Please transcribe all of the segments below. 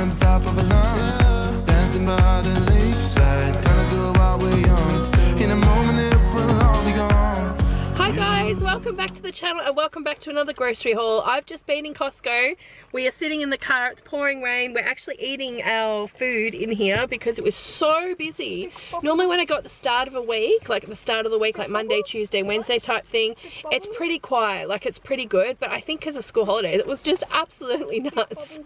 on the top of a lungs, dancing by the lakeside, gonna do it while we're young. In a moment it will all be gone. Hi guys, welcome back to the channel and welcome back to another grocery haul. I've just been in Costco. We are sitting in the car, it's pouring rain. We're actually eating our food in here because it was so busy. Normally when I go at the start of a week, like at the start of the week, like Monday, Tuesday, Wednesday type thing, it's pretty quiet, like it's pretty good. But I think because of school holidays, it was just absolutely nuts.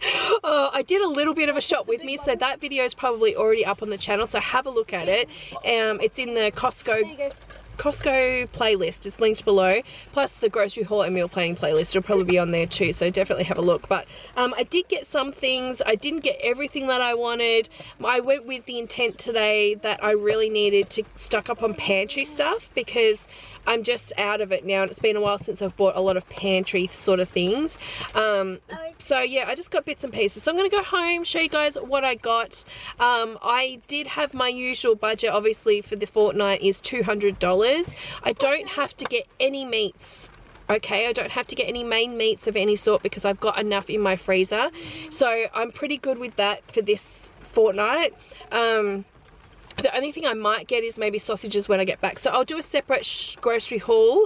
I did a little bit of a shop with me, so that video is probably already up on the channel, so have a look at it. It's in the Costco playlist is linked below, plus the grocery haul and meal planning playlist will probably be on there too, so definitely have a look. But I did get some things. I didn't get everything that I wanted. I went with the intent today that I really needed to stock up on pantry stuff because I'm just out of it now and it's been a while since I've bought a lot of pantry sort of things. So yeah, I just got bits and pieces. So I'm gonna go home, show you guys what I got. I did have my usual budget, obviously for the fortnight is $200. I don't have to get any meats. Okay, I don't have to get any main meats of any sort because I've got enough in my freezer. So I'm pretty good with that for this fortnight. The only thing I might get is maybe sausages when I get back. So I'll do a separate grocery haul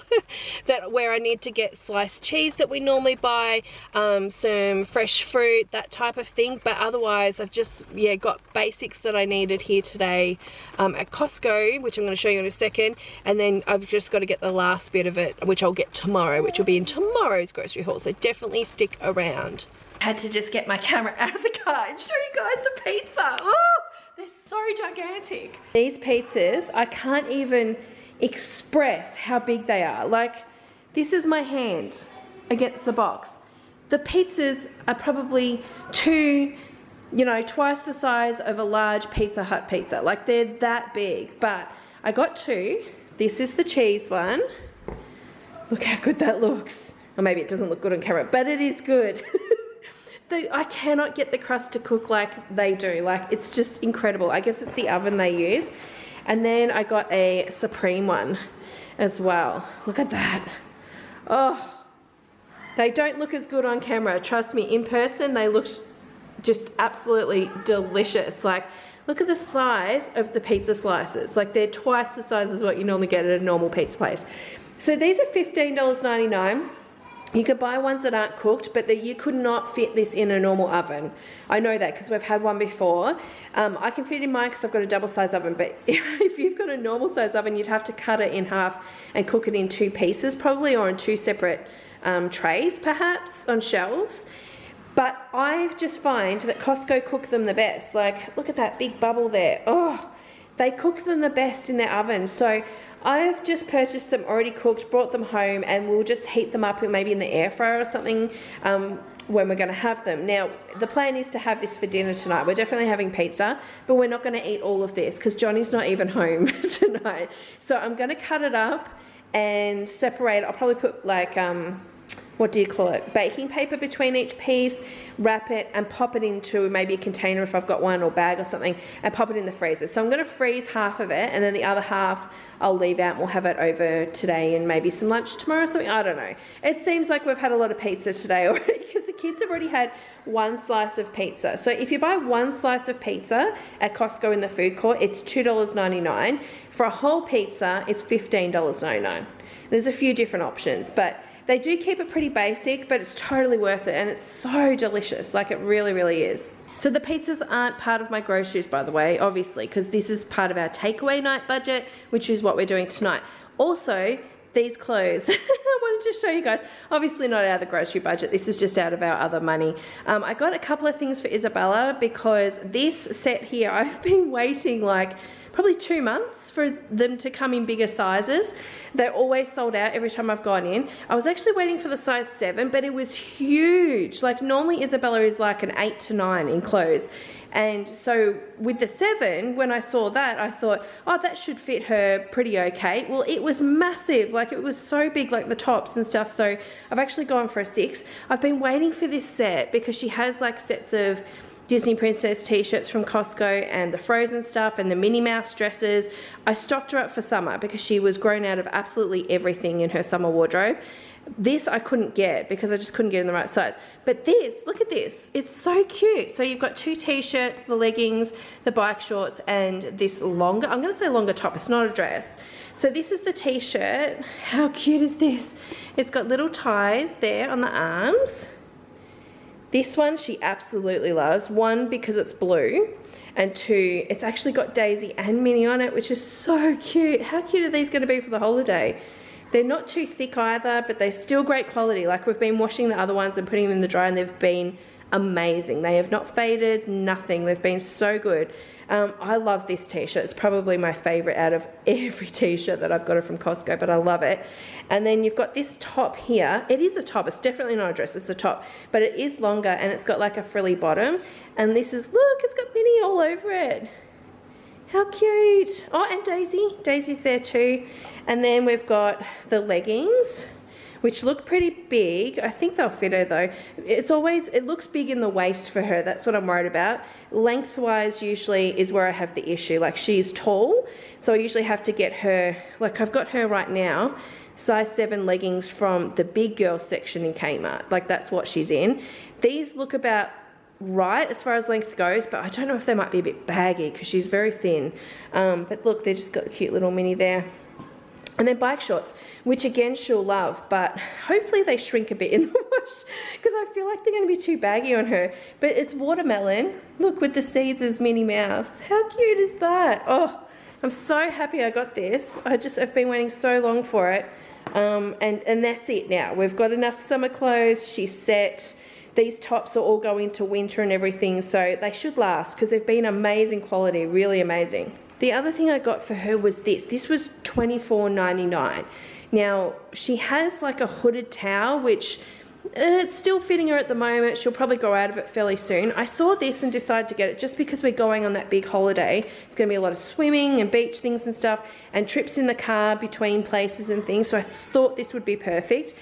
where I need to get sliced cheese that we normally buy, some fresh fruit, that type of thing. But otherwise, I've just, yeah, got basics that I needed here today at Costco, which I'm going to show you in a second. And then I've just got to get the last bit of it, which I'll get tomorrow, which will be in tomorrow's grocery haul. So definitely stick around. I had to just get my camera out of the car and show you guys the pizza. Oh! They're so gigantic. These pizzas, I can't even express how big they are. Like, this is my hand against the box. The pizzas are probably twice the size of a large Pizza Hut pizza. Like, they're that big. But I got two. This is the cheese one. Look how good that looks. Or maybe it doesn't look good on camera, but it is good. I cannot get the crust to cook like they do. Like, it's just incredible. I guess it's the oven they use. And then I got a Supreme one as well. Look at that. Oh, they don't look as good on camera. Trust me, in person, they look just absolutely delicious. Like, look at the size of the pizza slices. Like, they're twice the size as what you normally get at a normal pizza place. So these are $15.99. You could buy ones that aren't cooked, but you could not fit this in a normal oven. I know that because we've had one before. I can fit in mine because I've got a double size oven, but if you've got a normal size oven, you'd have to cut it in half and cook it in 2 pieces probably, or in 2 separate trays perhaps on shelves. But I just find that Costco cook them the best. Like, look at that big bubble there. Oh, they cook them the best in their oven. So I've just purchased them already cooked, brought them home, and we'll just heat them up maybe in the air fryer or something when we're going to have them. Now, the plan is to have this for dinner tonight. We're definitely having pizza, but we're not going to eat all of this because Johnny's not even home tonight. So I'm going to cut it up and separate. I'll probably put like, what do you call it, baking paper between each piece, wrap it and pop it into maybe a container if I've got one, or bag or something, and pop it in the freezer. So I'm going to freeze half of it and then the other half I'll leave out and we'll have it over today and maybe some lunch tomorrow or something. I don't know. It seems like we've had a lot of pizza today already because the kids have already had 1 slice of pizza. So if you buy 1 slice of pizza at Costco in the food court, it's $2.99. For a whole pizza, it's $15.99. There's a few different options, but they do keep it pretty basic, but it's totally worth it and it's so delicious. Like, it really, really is. So the pizzas aren't part of my groceries, by the way, obviously, because this is part of our takeaway night budget, which is what we're doing tonight. Also, these clothes, I wanted to show you guys, obviously not out of the grocery budget, this is just out of our other money. I got a couple of things for Isabella because this set here, I've been waiting like probably 2 months for them to come in bigger sizes. They're always sold out every time I've gone in. I was actually waiting for the size 7, but it was huge. Like, normally Isabella is like an 8 to 9 in clothes. And so with the 7, when I saw that, I thought, oh, that should fit her pretty okay. Well, it was massive. Like, it was so big, like the tops and stuff. So I've actually gone for a 6. I've been waiting for this set because she has like sets of Disney Princess t-shirts from Costco and the Frozen stuff and the Minnie Mouse dresses. I stocked her up for summer because she was grown out of absolutely everything in her summer wardrobe. This I couldn't get because I just couldn't get in the right size. But this, look at this. It's so cute. So you've got 2 t-shirts, the leggings, the bike shorts, and this longer, I'm going to say longer top. It's not a dress. So this is the t-shirt. How cute is this? It's got little ties there on the arms. This one she absolutely loves. 1, because it's blue. And 2, it's actually got Daisy and Minnie on it, which is so cute. How cute are these going to be for the holiday? They're not too thick either, but they're still great quality. Like, we've been washing the other ones and putting them in the dryer, and they've been amazing. They have not faded, nothing. They've been so good. I love this t-shirt. It's probably my favorite out of every t-shirt that I've got from Costco, but I love it. And then you've got this top here. It is a top. It's definitely not a dress. It's a top, but it is longer, and it's got like a frilly bottom. And this is, look, it's got Minnie all over it. How cute. Oh, and Daisy. Daisy's there too. And then we've got the leggings, which look pretty big. I think they'll fit her though. It looks big in the waist for her. That's what I'm worried about. Lengthwise usually is where I have the issue. Like, she's tall, so I usually have to get her, like I've got her right now, size 7 leggings from the big girl section in Kmart. Like, that's what she's in. These look about right as far as length goes, but I don't know if they might be a bit baggy because she's very thin. But look, they just got the cute little Minnie there. And then bike shorts, which again she'll love, but hopefully they shrink a bit in the wash because I feel like they're going to be too baggy on her. But it's watermelon, look, with the seeds as Minnie Mouse. How cute is that? Oh, I'm so happy I got this. I've been waiting so long for it. And that's it now. We've got enough summer clothes. She's set. These tops are all going into winter and everything, so they should last because they've been amazing quality, really amazing. The other thing I got for her was this. This was $24.99. Now, she has like a hooded towel, which it's still fitting her at the moment. She'll probably go out of it fairly soon. I saw this and decided to get it just because we're going on that big holiday. It's going to be a lot of swimming and beach things and stuff, and trips in the car between places and things, so I thought this would be perfect.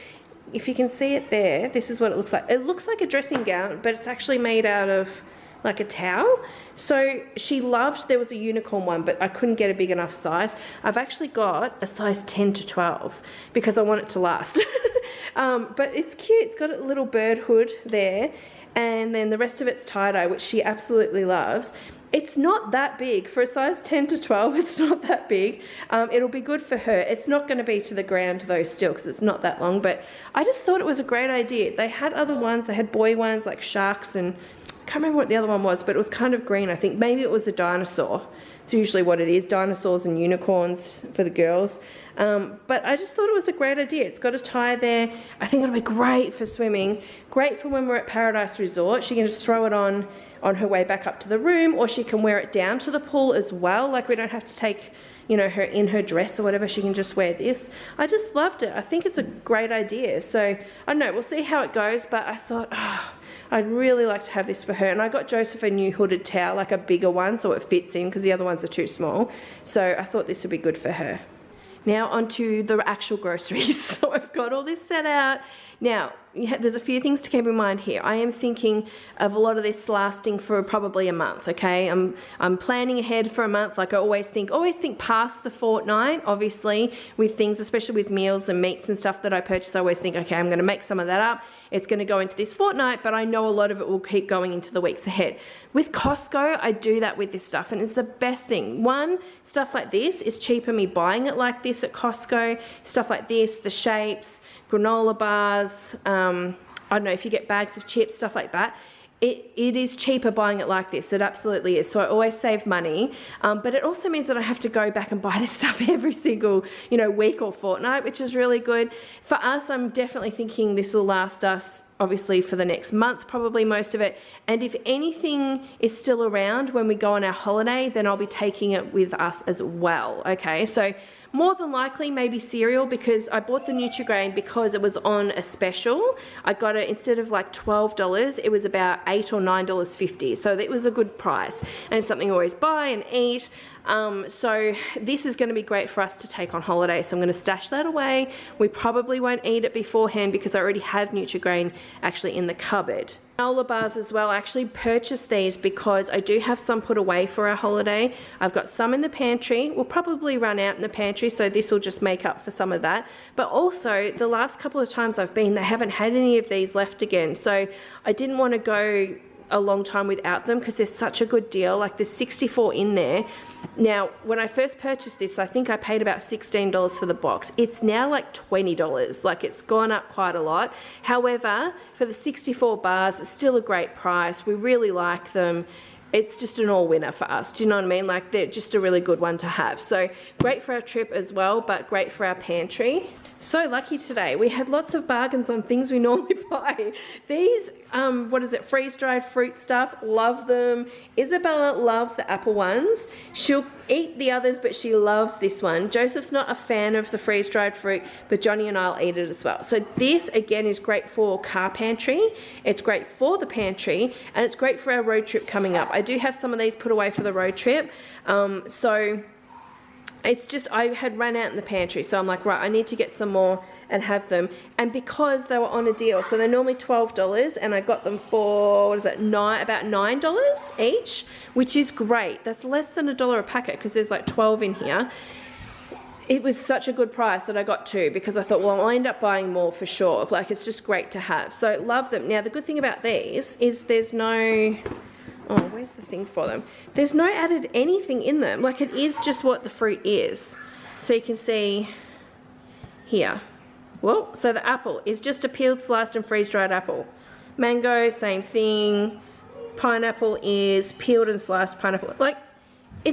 If you can see it there, this is what it looks like. It looks like a dressing gown, but it's actually made out of like a towel. So she loved, there was a unicorn one, but I couldn't get a big enough size. I've actually got a size 10 to 12 because I want it to last. But it's cute. It's got a little bird hood there, and then the rest of it's tie-dye, which she absolutely loves. It's not that big. For a size 10 to 12, it's not that big. It'll be good for her. It's not going to be to the ground though still because it's not that long, but I just thought it was a great idea. They had other ones. They had boy ones like sharks, and I can't remember what the other one was, but it was kind of green. I think maybe it was a dinosaur. It's usually what it is, dinosaurs and unicorns for the girls. But I just thought it was a great idea. It's got a tie there. I think it'll be great for swimming, great for when we're at Paradise Resort. She can just throw it on her way back up to the room, or she can wear it down to the pool as well. Like, we don't have to take, you know, her in her dress or whatever. She can just wear this. I just loved it. I think it's a great idea. So I don't know, we'll see how it goes, but I thought, oh, I'd really like to have this for her. And I got Joseph a new hooded towel, like a bigger one, so it fits in because the other ones are too small. So I thought this would be good for her. Now onto the actual groceries. So I've got all this set out. Now, there's a few things to keep in mind here. I am thinking of a lot of this lasting for probably a month, okay? I'm planning ahead for a month. Like, I always think past the fortnight, obviously, with things, especially with meals and meats and stuff that I purchase. I always think, okay, I'm going to make some of that up. It's going to go into this fortnight, but I know a lot of it will keep going into the weeks ahead. With Costco, I do that with this stuff, and it's the best thing. One, stuff like this is cheaper me buying it like this at Costco. Stuff like this, the shapes, granola bars, I don't know, if you get bags of chips, stuff like that, it is cheaper buying it like this. It absolutely is. So I always save money, but it also means that I have to go back and buy this stuff every single, you know, week or fortnight, which is really good. For us, I'm definitely thinking this will last us obviously for the next month, probably most of it. And if anything is still around when we go on our holiday, then I'll be taking it with us as well, okay? So more than likely maybe cereal, because I bought the Nutri-Grain because it was on a special. I got it, instead of like $12, it was about $8 or $9.50. So it was a good price, and it's something I always buy and eat. So this is going to be great for us to take on holiday. So I'm going to stash that away. We probably won't eat it beforehand because I already have Nutri-Grain actually in the cupboard. Granola bars as well. I actually purchased these because I do have some put away for our holiday. I've got some in the pantry. We'll probably run out in the pantry, so this will just make up for some of that. But also, the last couple of times I've been, they haven't had any of these left again. So I didn't want to go a long time without them because they're such a good deal. Like there's 64 in there. Now, when I first purchased this, I think I paid about $16 for the box. It's now like $20. Like it's gone up quite a lot. However, for the 64 bars, it's still a great price. We really like them. It's just an all winner for us. Do you know what I mean? Like they're just a really good one to have. So great for our trip as well, but great for our pantry. So lucky today. We had lots of bargains on things we normally buy. These, what is it, freeze-dried fruit stuff, love them. Isabella loves the apple ones. She'll eat the others, but she loves this one. Joseph's not a fan of the freeze-dried fruit, but Johnny and I'll eat it as well. So this, again, is great for car pantry. It's great for the pantry, and it's great for our road trip coming up. I do have some of these put away for the road trip. So it's just, I had run out in the pantry, so I'm like, right, I need to get some more and have them. And because they were on a deal, so they're normally $12, and I got them for, what is it, about $9 each, which is great. That's less than $1 a packet because there's like 12 in here. It was such a good price that I got two because I thought, well, I'll end up buying more for sure. Like, it's just great to have. So love them. Now, the good thing about these is there's no... Oh, where's the thing for them? There's no added anything in them. Like, it is just what the fruit is. So you can see here. Well, so the apple is just a peeled, sliced and freeze-dried apple. Mango, same thing. Pineapple is peeled and sliced pineapple. Like,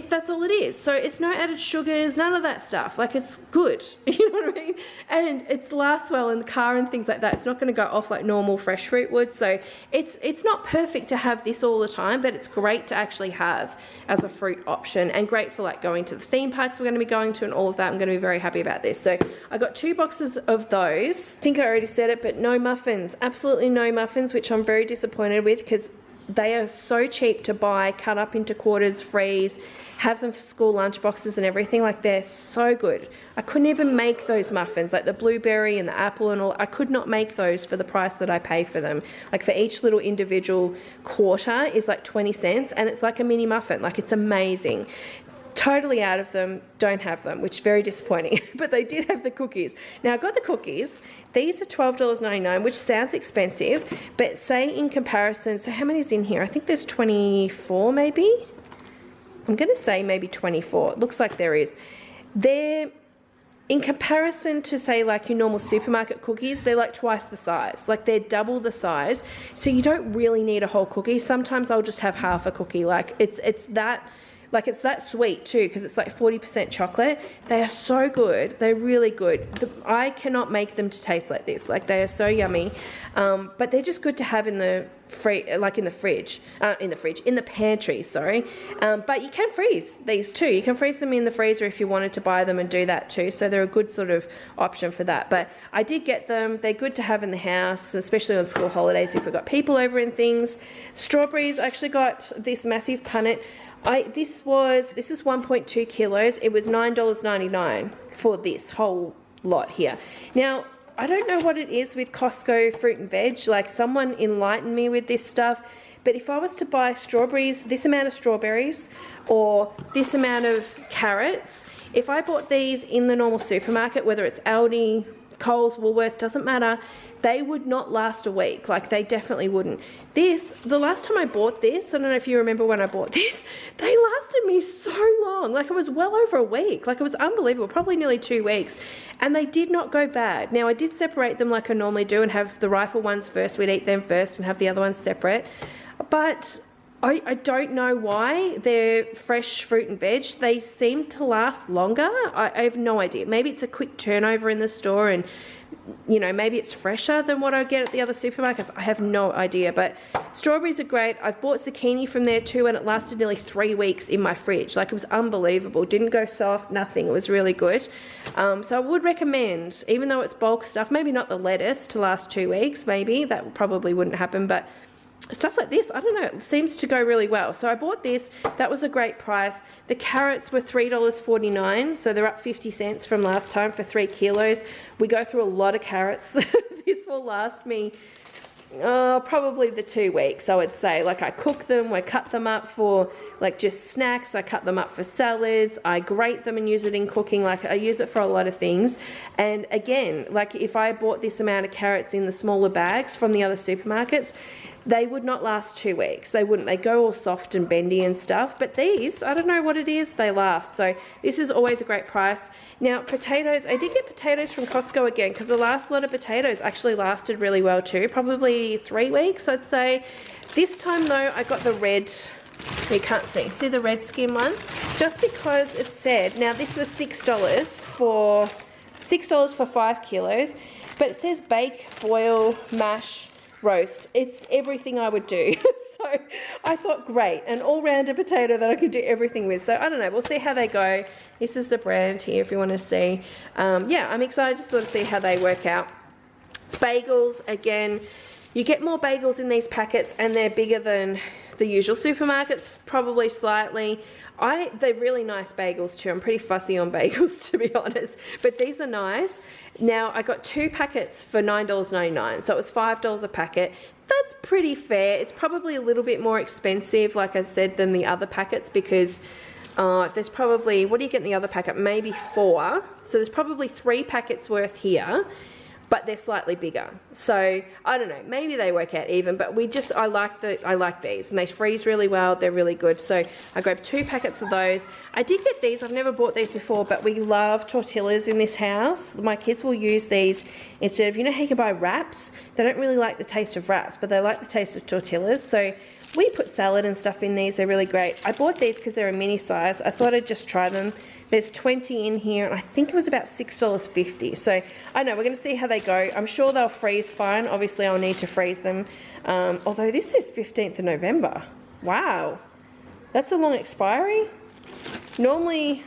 that's all it is. So it's no added sugars, none of that stuff. Like, it's good. You know what I mean? And it lasts well in the car and things like that. It's not going to go off like normal fresh fruit would. So it's not perfect to have this all the time, but it's great to actually have as a fruit option, and great for like going to the theme parks we're going to be going to and all of that. I'm going to be very happy about this. So I got 2 boxes of those. I think I already said it, but no muffins. Absolutely no muffins, which I'm very disappointed with because they are so cheap to buy, cut up into quarters, freeze, have them for school lunch boxes and everything. Like, they're so good. I couldn't even make those muffins, like the blueberry and the apple and all. I could not make those for the price that I pay for them. Like, for each little individual quarter is like 20 cents, and it's like a mini muffin. Like, it's amazing. Totally out of them, don't have them, which is very disappointing. But they did have the cookies. Now, I got the cookies. These are $12.99, which sounds expensive, but say in comparison, so how many is in here? I think there's 24 maybe. I'm going to say maybe 24. It looks like there is. They're, in comparison to say like your normal supermarket cookies, they're like twice the size. Like, they're double the size. So you don't really need a whole cookie. Sometimes I'll just have half a cookie. Like, it's that... Like, it's that sweet too because it's like 40% chocolate. They are so good. They're really good. I cannot make them to taste like this. Like, they are so yummy. But they're just good to have in the in the pantry, sorry. But you can freeze these too. You can freeze them in the freezer if you wanted to buy them and do that too. So they're a good sort of option for that. But I did get them. They're good to have in the house, especially on school holidays if we've got people over and things. Strawberries, I actually got this massive punnet. This is 1.2 kilos. It was $9.99 for this whole lot here. Now, I don't know what it is with Costco fruit and veg. Like, someone enlightened me with this stuff. But if I was to buy strawberries, this amount of strawberries, or this amount of carrots, if I bought these in the normal supermarket, whether it's Aldi, Coles, Woolworths, doesn't matter, they would not last a week. Like, they definitely wouldn't. The last time I bought this, I don't know if you remember when I bought this, they lasted me so long. Like, it was well over a week. Like, it was unbelievable, probably nearly 2 weeks. And they did not go bad. Now, I did separate them like I normally do and have the riper ones first. We'd eat them first and have the other ones separate. But I don't know why they're fresh fruit and veg. They seem to last longer. I have no idea. Maybe it's a quick turnover in the store and, you know, maybe it's fresher than what I get at the other supermarkets. I have no idea. But strawberries are great. I've bought zucchini from there too, and it lasted nearly 3 weeks in my fridge. Like, it was unbelievable. Didn't go soft, nothing. It was really good. So I would recommend, even though it's bulk stuff, maybe not the lettuce to last 2 weeks, maybe. That probably wouldn't happen, but stuff like this, I don't know, it seems to go really well. So I bought this. That was a great price. The carrots were $3.49, so they're up 50 cents from last time for 3 kilos. We go through a lot of carrots. This will last me probably the 2 weeks, I would say. Like, I cook them, I cut them up for like just snacks, I cut them up for salads, I grate them and use it in cooking. Like, I use it for a lot of things. And again, like, if I bought this amount of carrots in the smaller bags from the other supermarkets, they would not last 2 weeks. They wouldn't. They go all soft and bendy and stuff. But these, I don't know what it is, they last. So this is always a great price. Now, potatoes, I did get potatoes from Costco again, because the last lot of potatoes actually lasted really well too. Probably 3 weeks, I'd say. This time though, I got the red, you can't see the red skin ones? Just because it said, now this was $6 for 5 kilos, but it says bake, boil, mash, roast. It's everything I would do. So I thought, great, an all-rounder potato that I can do everything with. So I don't know, we'll see how they go. This is the brand here if you want to see. Yeah, I'm excited to sort of see how they work out. Bagels, again, you get more bagels in these packets and they're bigger than the usual supermarkets, probably slightly. They're really nice bagels too. I'm pretty fussy on bagels, to be honest, but these are nice. Now, I got 2 packets for $9.99, so it was $5 a packet. That's pretty fair. It's probably a little bit more expensive, like I said, than the other packets, because there's probably, what do you get in the other packet? Maybe 4. So there's probably 3 packets worth here, but they're slightly bigger. So I don't know, maybe they work out even, but I like these, and they freeze really well. They're really good. So I grabbed 2 packets of those. I did get these. I've never bought these before, but we love tortillas in this house. My kids will use these instead of, you know how you can buy wraps? They don't really like the taste of wraps, but they like the taste of tortillas. So we put salad and stuff in these. They're really great. I bought these because they're a mini size. I thought I'd just try them. There's 20 in here, and I think it was about $6.50. So I don't know, we're going to see how they go. I'm sure they'll freeze fine. Obviously, I'll need to freeze them. Although this says 15th of November. Wow. That's a long expiry. Normally,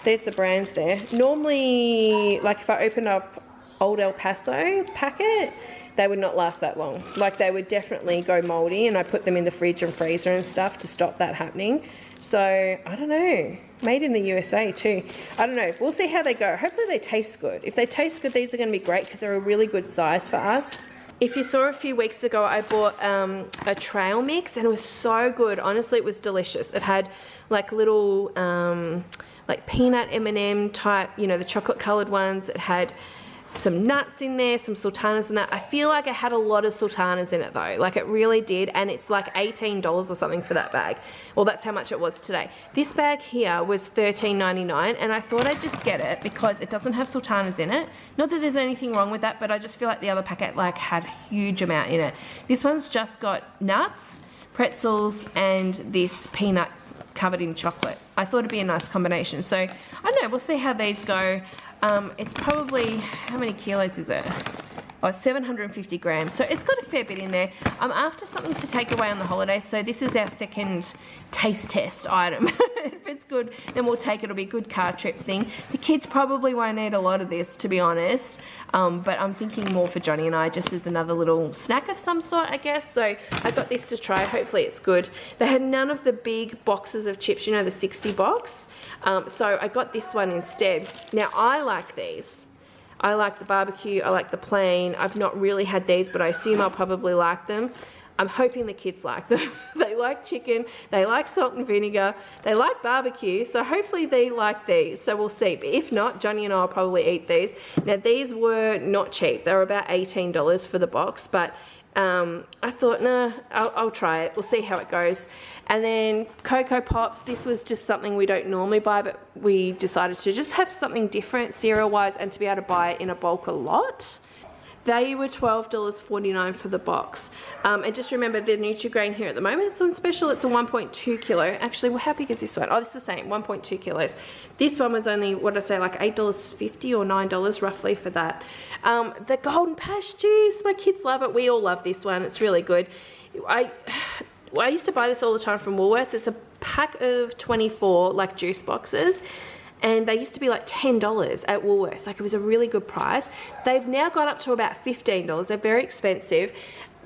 there's the brand there. Normally, like if I open up Old El Paso packet, they would not last that long. Like, they would definitely go moldy, and I put them in the fridge and freezer and stuff to stop that happening. So, I don't know. Made in the USA too. I don't know. We'll see how they go. Hopefully they taste good. If they taste good, these are going to be great because they're a really good size for us. If you saw a few weeks ago, I bought a trail mix, and it was so good. Honestly, it was delicious. It had like little like peanut M&M type, you know, the chocolate coloured ones. It had some nuts in there, some sultanas in that. I feel like it had a lot of sultanas in it though, like it really did, and it's like $18 or something for that bag. Well, that's how much it was today. This bag here was $13.99, and I thought I'd just get it because it doesn't have sultanas in it. Not that there's anything wrong with that, but I just feel like the other packet like had a huge amount in it. This one's just got nuts, pretzels, and this peanut covered in chocolate. I thought it'd be a nice combination. So I don't know, we'll see how these go. It's probably, how many kilos is it? Oh, 750 grams. So it's got a fair bit in there. I'm after something to take away on the holidays, so this is our second taste test item. If it's good, then we'll take it. It'll be a good car trip thing. The kids probably won't eat a lot of this, to be honest. But I'm thinking more for Johnny and I, just as another little snack of some sort, I guess. So I got this to try. Hopefully it's good. They had none of the big boxes of chips, you know, the 60 box. So I got this one instead. Now, I like these. I like the barbecue, I like the plain. I've not really had these, but I assume I'll probably like them. I'm hoping the kids like them. They like chicken, they like salt and vinegar, they like barbecue, so hopefully they like these. So we'll see, but if not, Johnny and I will probably eat these. Now, these were not cheap. They were about $18 for the box, but I thought, nah, I'll try it. We'll see how it goes. And then Cocoa Pops, this was just something we don't normally buy, but we decided to just have something different cereal-wise and to be able to buy it in a bulk a lot. They were $12.49 for the box. And just remember, the Nutri-Grain here at the moment, it's on special. It's a 1.2 kilo. Actually, well, how big is this one? Oh, it's the same, 1.2 kilos. This one was only, what did I say, like $8.50 or $9 roughly for that. The Golden Pash juice, my kids love it. We all love this one. It's really good. I used to buy this all the time from Woolworths. It's a pack of 24 like juice boxes, and they used to be like $10 at Woolworths. Like, it was a really good price. They've now gone up to about $15. They're very expensive.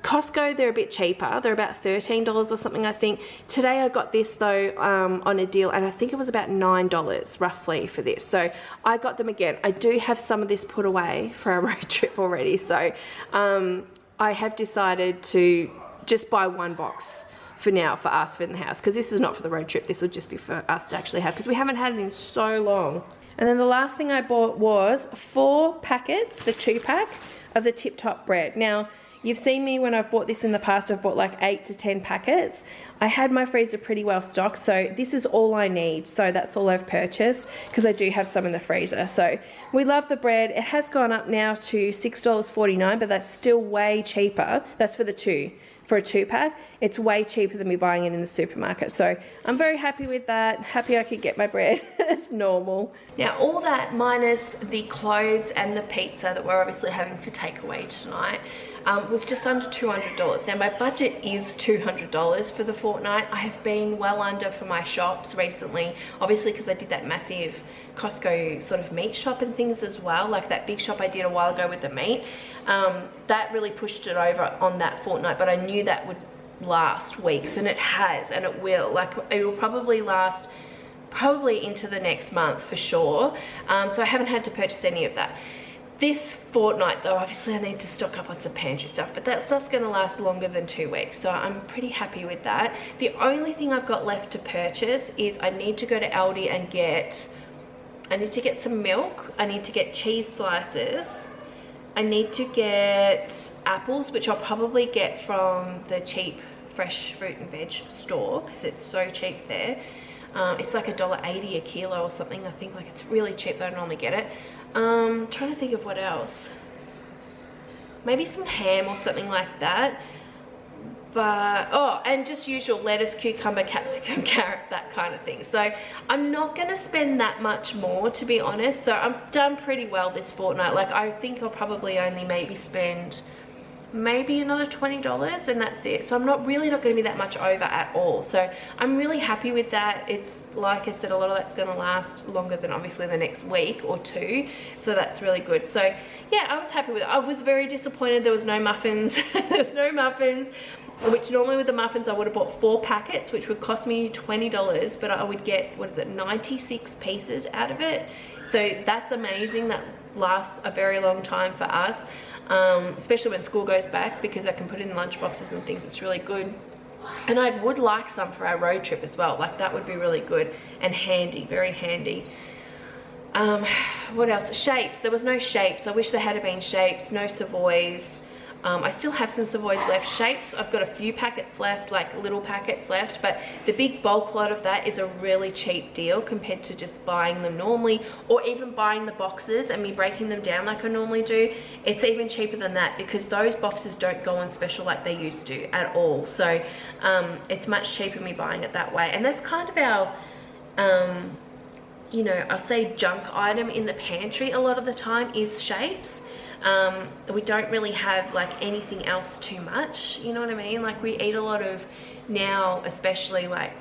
Costco, they're a bit cheaper. They're about $13 or something, I think. Today I got this though on a deal, and I think it was about $9 roughly for this. So I got them again. I do have some of this put away for our road trip already. So I have decided to just buy one box for now for us for in the house, because this is not for the road trip. This will just be for us to actually have, because we haven't had it in so long. And then the last thing I bought was 4 packets, the 2-pack of the Tip Top bread. Now, you've seen me when I've bought this in the past, I've bought like 8 to 10 packets. I had my freezer pretty well stocked, so this is all I need. So that's all I've purchased, because I do have some in the freezer. So we love the bread. It has gone up now to $6.49, but that's still way cheaper. That's for the 2. For a 2-pack, it's way cheaper than me buying it in the supermarket. So I'm very happy with that. Happy I could get my bread as normal. Now all that minus the clothes and the pizza that we're obviously having for takeaway tonight was just under $200. Now my budget is $200 for the fortnight. I have been well under for my shops recently, obviously because I did that massive Costco sort of meat shop and things as well, like that big shop I did a while ago with the meat. That really pushed it over on that fortnight, but I knew that would last weeks, and it has, and it will. Like, it will probably last into the next month for sure. So I haven't had to purchase any of that. This fortnight though, obviously I need to stock up on some pantry stuff, but that stuff's going to last longer than 2 weeks, so I'm pretty happy with that. The only thing I've got left to purchase is I need to go to Aldi and I need to get some milk, I need to get cheese slices, I need to get apples, which I'll probably get from the cheap fresh fruit and veg store, because it's so cheap there. It's like $1.80 a kilo or something, I think. Like, it's really cheap, I don't normally get it. Trying to think of what else. Maybe some ham or something like that. But, oh, and just usual lettuce, cucumber, capsicum, carrot, that kind of thing. So I'm not going to spend that much more, to be honest. So I'm done pretty well this fortnight. Like, I think I'll probably only maybe spend another $20, and that's it. So I'm really not going to be that much over at all. So I'm really happy with that. It's, like I said, a lot of that's going to last longer than obviously the next week or 2. So that's really good. So yeah, I was happy with it. I was very disappointed there was no muffins. There's no muffins, which normally with the muffins I would have bought 4 packets, which would cost me $20, but I would get, 96 pieces out of it. So that's amazing. That lasts a very long time for us. Especially when school goes back, because I can put it in lunch boxes and things. It's really good. And I would like some for our road trip as well. Like, that would be really good and handy, very handy. What else? Shapes. There was no shapes. I wish there had been shapes. No Savoys. I still have some Savoys left. Shapes, I've got a few packets left, like little packets left, but the big bulk lot of that is a really cheap deal compared to just buying them normally, or even buying the boxes and me breaking them down like I normally do. It's even cheaper than that, because those boxes don't go on special like they used to at all. So it's much cheaper me buying it that way. And that's kind of our you know, I'll say junk item in the pantry a lot of the time is shapes. We don't really have like anything else too much, you know what I mean? Like, we eat a lot of now, especially like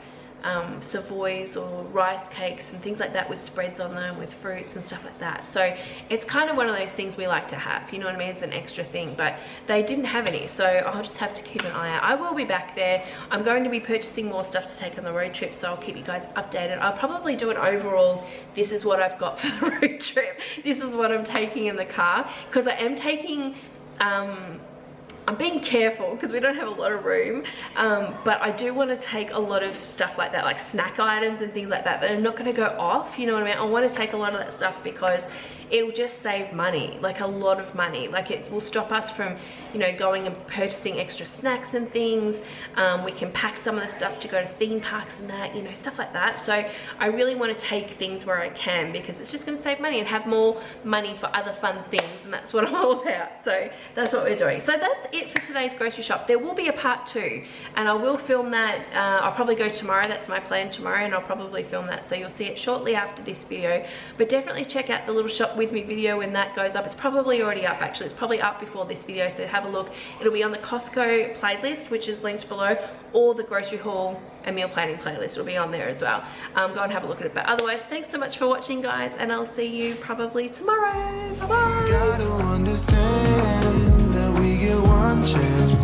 Savoys or rice cakes and things like that with spreads on them, with fruits and stuff like that. So it's kind of one of those things we like to have, you know what I mean? It's an extra thing, but they didn't have any, so I'll just have to keep an eye out. I will be back there. I'm going to be purchasing more stuff to take on the road trip, so I'll keep you guys updated. I'll probably do an overall, this is what I've got for the road trip, this is what I'm taking in the car, because I am taking I'm being careful because we don't have a lot of room, but I do want to take a lot of stuff like that, like snack items and things like that, that are not going to go off, you know what I mean? I want to take a lot of that stuff because it will just save money, like a lot of money. Like, it will stop us from, you know, going and purchasing extra snacks and things. We can pack some of the stuff to go to theme parks and that, you know, stuff like that. So I really want to take things where I can, because it's just going to save money and have more money for other fun things, and that's what I'm all about. So that's what we're doing. So that's it for today's grocery shop. There will be a part 2, and I will film that. I'll probably go tomorrow. That's my plan, tomorrow, and I'll probably film that, so you'll see it shortly after this video. But definitely check out the little shop with me video when that goes up. It's probably already up actually. It's probably up before this video, so have a look. It'll be on the Costco playlist, which is linked below, or the grocery haul and meal planning playlist. It'll be on there as well. Go and have a look at it. But otherwise, thanks so much for watching, guys, and I'll see you probably tomorrow. Bye-bye. Gotta understand that we get one chance,